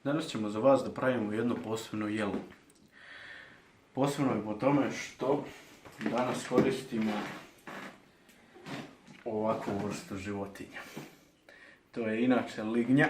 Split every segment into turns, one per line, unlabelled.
Danas ćemo za vas da pravimo jedno posebno jelo. Posebno je po tome što danas koristimo ovakvu vrstu životinja. To je inače lignja.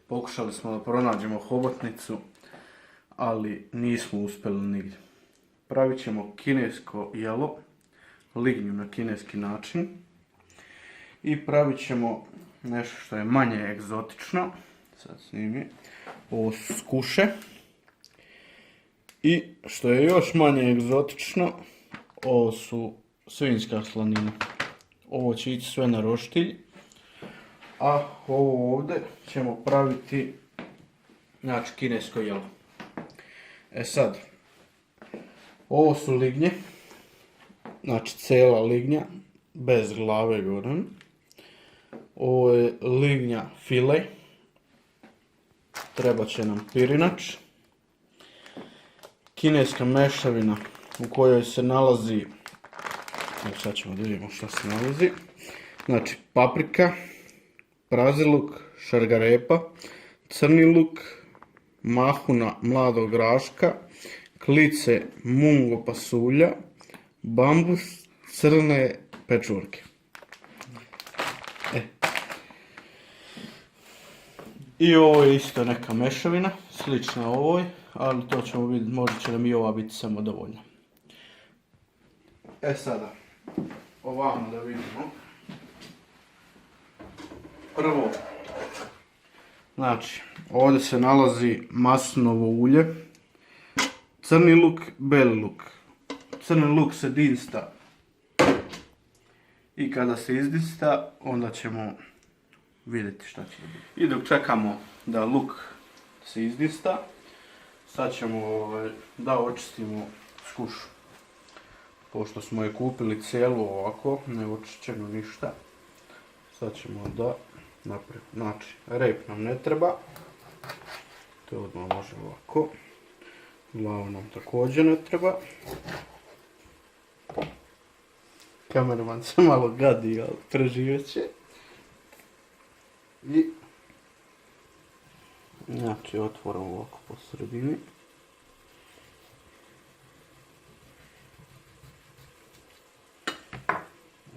Pokušali smo da pronađemo hobotnicu, ali nismo uspjeli nigdje. Pravit ćemo kinesko jelo, lignju na kineski način. I pravit ćemo nešto što je manje egzotično. Sad snimi. Ovo su skuše. I što je još manje egzotično, ovo su svinjska slanina. Ovo će ići sve na roštilj. A ovo ovdje ćemo praviti, znači, kinesko jelo. Sad, ovo su lignje. Znači cijela lignja, bez glave gore. Ovo je lignja file. Treba će nam pirinač. Kineska mešavina u kojoj se nalazi, sad ćemo da vidimo što se nalazi. Znači paprika, prazi luk, šargarepa, crni luk, mahuna mladog graška, klice mungo pasulja, bambus, crne pečurke. I ovo je isto neka mešavina, slična ovoj, ali to ćemo vidjeti, možda će nam i ova biti samo dovoljna. Sada, ovamo da vidimo. Prvo, znači, ovdje se nalazi maslinovo ulje, crni luk, beli luk. Crni luk se dinsta i kada se izdista, onda ćemo vidjeti šta će biti. I dok čekamo da luk se izdista, sad ćemo da očistimo skušu. Pošto smo je kupili cijelu ovako, ne očišćenu ništa, sad ćemo da napravimo. Znači, rep nam ne treba, to odmah može ovako. Glava nam također ne treba. Kameraman se malo gadi, ali preživjet će. I znači otvorimo ovako po sredini.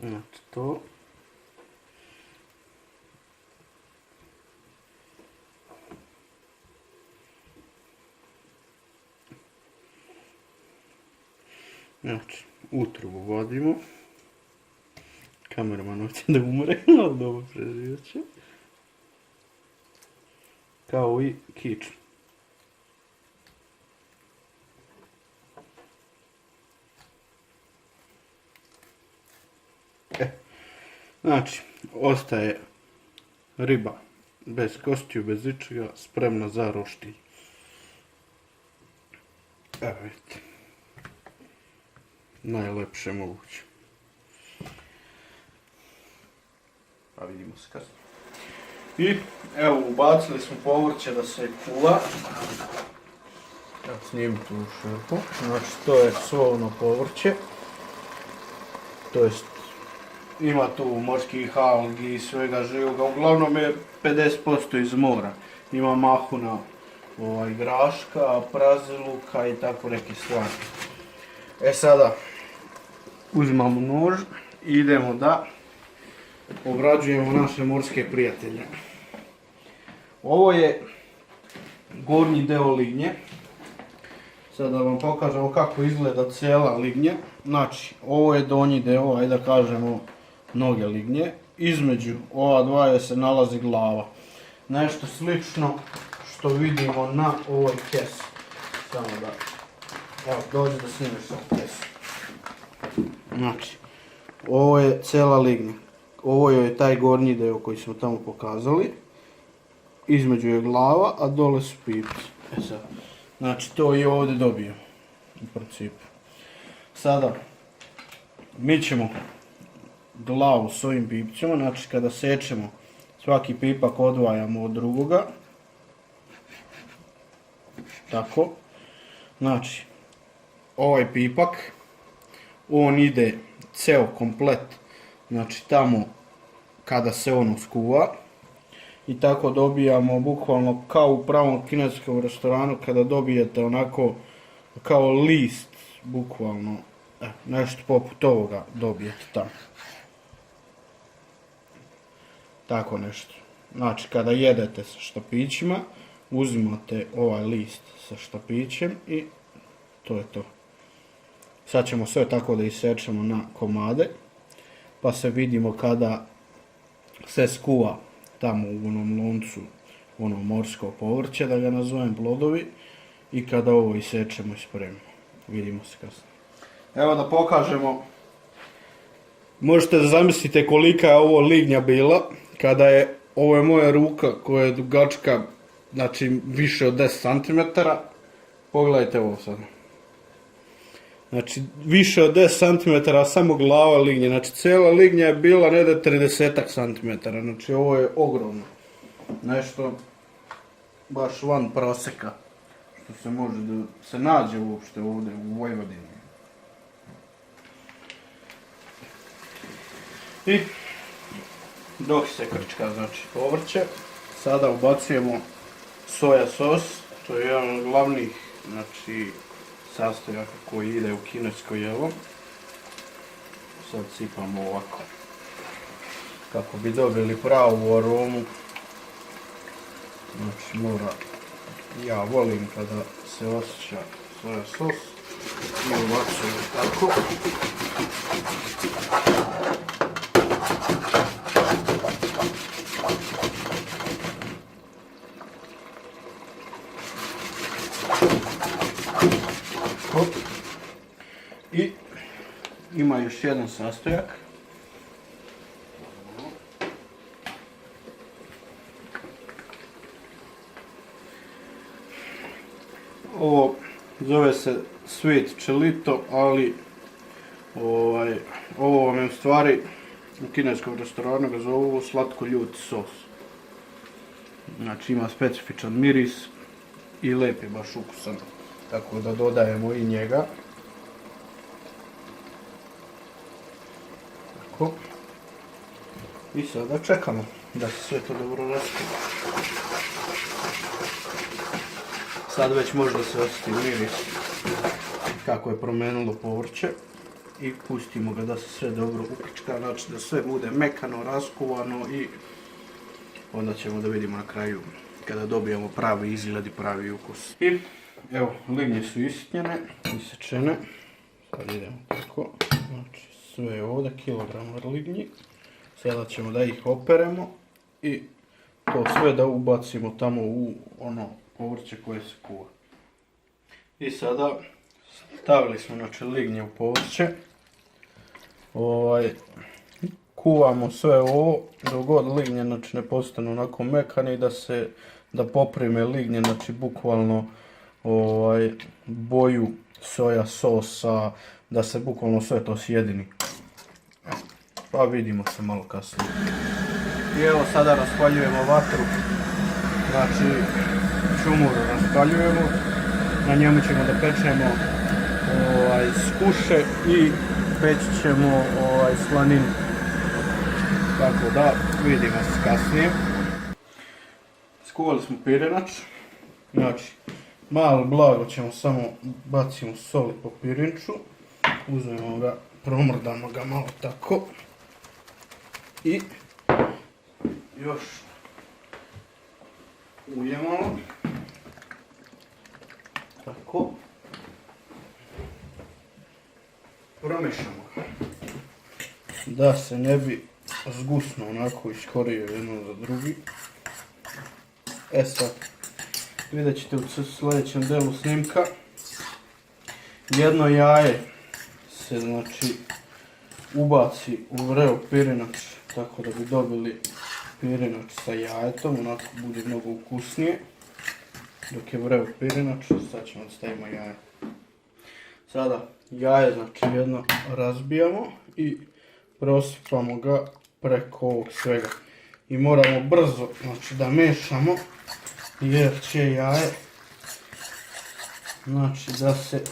Znači to. Znači, utrubu vadimo. Kameraman hoće da umre, ali dobro preživjet će. Kao i kičmu. Znači, ostaje riba bez kostiju, bez ičega, spremna za roštilj. Evo vidite. Najlepše moguće. Pa vidimo se kasnije. I evo, ubacili smo povrće da se kuva. Evo, snimim tu šerpu. Znači, to je svo ono povrće. To jest, ima tu morskih algi i svega živoga. Uglavnom je 50% iz mora. Ima mahuna, graška, praziluka i tako neke stvari. Sada, uzimamo nož i idemo da obrađujemo naše morske prijatelje. Ovo je gornji deo lignje. Sad da vam pokažemo kako izgleda cijela lignja. Znači, ovo je donji deo, ajde da kažemo noge lignje. Između ova dva se nalazi glava. Nešto slično što vidimo na ovoj kesi. Samo da, evo, dođi da snimiš sam kesu. Znači, ovo je cijela lignja. Ovo je taj gornji deo koji smo tamo pokazali. Između je glava, a dole su pipci. Sad. Znači, to je ovdje dobio. U principu. Sada, mi ćemo glavu s ovim pipcima. Znači, kada sečemo, svaki pipak odvajamo od drugoga. Tako. Znači, ovaj pipak, on ide ceo komplet, znači tamo kada se on uskuva. i tako dobijamo bukvalno kao u pravom kineskom restoranu kada dobijete onako kao list, bukvalno nešto poput ovoga dobijete tamo. Tako nešto. Znači kada jedete sa štapićima, uzimate ovaj list sa štapićem i to je to. Sad ćemo sve tako da isečemo na komade, pa se vidimo kada se skuva tamo u onom loncu, ono morsko povrće, da ga nazovem, plodovi, i kada ovo isečemo i spremimo. Vidimo se kasnije. Evo da pokažemo. Možete da zamislite kolika je ovo lignja bila, kada je, ovo je moja ruka koja je dugačka, znači više od 10 cm. Pogledajte ovo sad. Znači više od 10 cm samo glava lignje, znači cijela lignja je bila negdje 30 cm, znači ovo je ogromno. Nešto baš van proseka, što se može da se nađe uopšte ovdje u Vojvodini. I dok se krčka, znači povrće, sada ubacujemo soja sos, to je jedan od glavnih, znači, sastojaka koji ide u kinesko jelo. Sad sipamo ovako, kako bi dobili pravu aromu. Znači mora, ja volim kada se osjeća soja sos i ubacujemo tako. I ima još jedan sastojak. Ovo zove se sweet chilito, ali ovo vam je u stvari u kineskom restoranu ga zovu slatko ljuti sos. Znači ima specifičan miris i lep je baš ukusan, tako da dodajemo i njega. Tako. I sada čekamo da se sve to dobro raskine. Sad već može da se osjeti miris kako je promenilo povrće i pustimo ga da se sve dobro ukrčka, znači da sve bude mekano, raskuvano i onda ćemo da vidimo na kraju kada dobijemo pravi izgled i pravi ukus. I evo, lignje su isitnjene, isečene, sad idemo tako, znači sve je ovdje, kilogram lignji, sada ćemo da ih operemo i to sve da ubacimo tamo u ono povrće koje se kuva. I sada stavili smo znači lignje u povrće. Kuvamo sve ovo dok god lignje znači ne postanu onako mekane i da poprime lignje, znači bukvalno boju soja sosa, da se bukvalno sve to sjedini. Pa vidimo se malo kasnije. I evo sada raspaljujemo vatru, znači čumuru raspaljujemo, na njemu ćemo da pečemo skuše i peći ćemo slaninu. Tako da vidimo se kasnije. Skuvali smo pirenač, znači malo blago ćemo samo bacimo soli po pirinču, uzmemo ga, promrdamo ga malo tako i još ujemo tako, promešamo ga da se ne bi zgusno onako iskorio jedno za drugi. E sad, vidjet ćete u sljedećem delu snimka, jedno jaje se znači ubaci u vreo pirinač, tako da bi dobili pirinač sa jajetom, onako bude mnogo ukusnije. Dok je vreo pirinač, sad ćemo da stavimo jaje. Sada jaje znači jedno razbijamo i prosipamo ga preko ovog svega. I moramo brzo znači da mešamo jer će jaje znači da se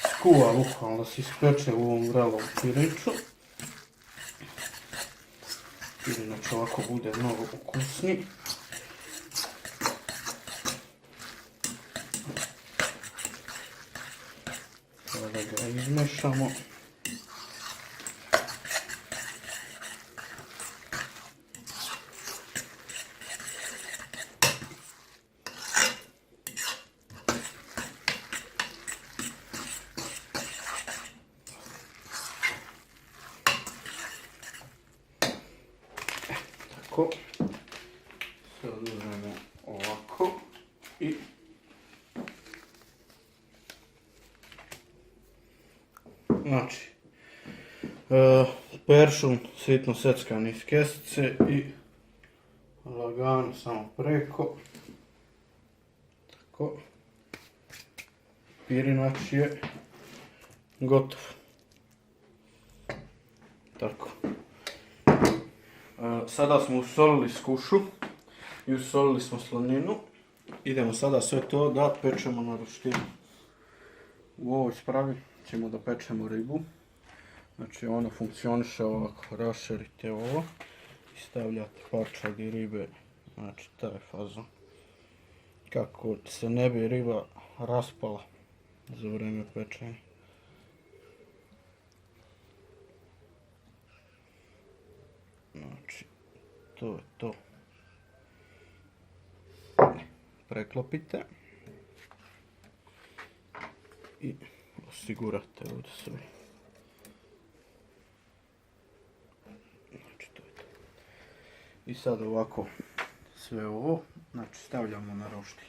skuva bukvalno, da se ispeče u ovom vrelom pirinču. Pirinač ovako bude mnogo ukusniji. izmešamo. Tako. Sad uzmemo ovako i znači peršun sitno seckan iz kesice i lagano samo preko. Tako. Pirinač je gotov. Tako. Sada smo usolili skušu i usolili smo slaninu. Idemo sada sve to da pečemo na roštinu. U ovoj spravi ćemo da pečemo ribu. Znači ono funkcioniše ovako, raširite ovo i stavljate parčadi ribe, znači taj fazon. Kako se ne bi riba raspala za vrijeme pečenja. Znači, to je to. Preklopite i osigurate ovdje sve. Znači, to je to. I sad ovako sve ovo, znači stavljamo na roštilj.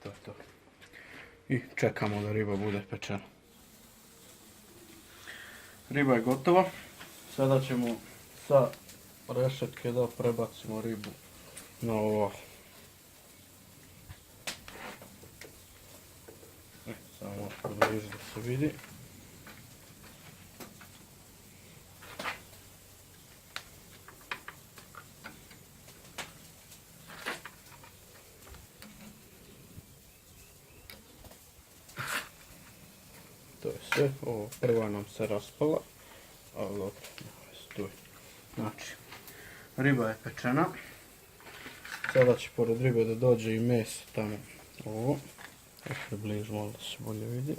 To je to. I čekamo da riba bude pečena. Riba je gotova. Sada ćemo sa rešetke da prebacimo ribu na ovo. Samo približi da se vidi. To je sve, ovo prva nam se raspala, ali dobro, stoji. Znači, riba je pečena. Sada će pored ribe da dođe i meso tamo, ovo. Približimo da se bolje vidi.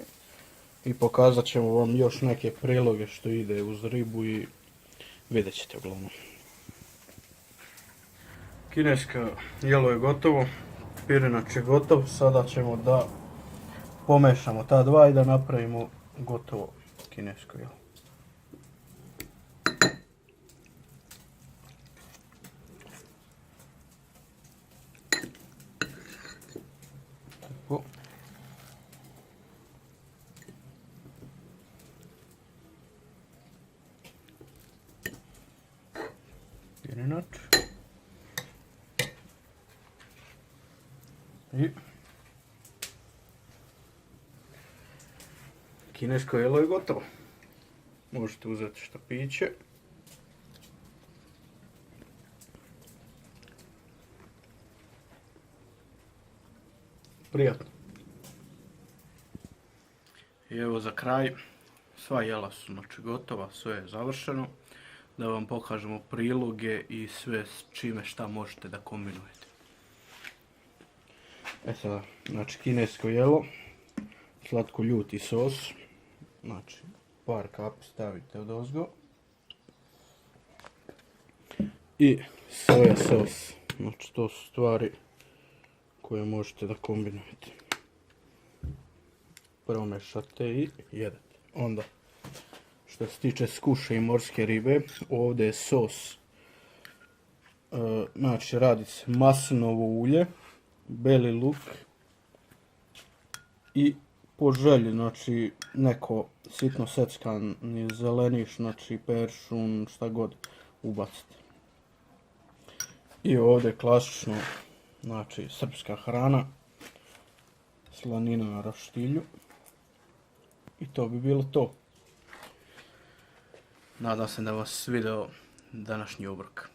I pokazat ćemo vam još neke priloge što ide uz ribu i vidjet ćete uglavnom. Kinesko jelo je gotovo, pirinač je gotov, sada ćemo da pomešamo ta dva i da napravimo gotovo kinesko jelo. Tako. Pirinač. I kinesko jelo je gotovo. Možete uzeti štapiće. Prijatno. I evo za kraj, sva jela su znači gotova, sve je završeno. Da vam pokažemo priloge i sve s čime šta možete da kombinujete. Sada, znači kinesko jelo, slatko ljuti sos, znači par kapi stavite odozgo i soja sos, znači to su stvari koje možete da kombinujete. Promešate i jedete. Onda, što se tiče skuše i morske ribe, ovdje je sos, znači radi se maslinovo ulje, beli luk i po želji, znači neko sitno seckan zeleniš, znači peršun, šta god ubacite. I ovdje klasično, znači srpska hrana, slanina na roštilju i to bi bilo to. Nadam se da vas svideo današnji obrok.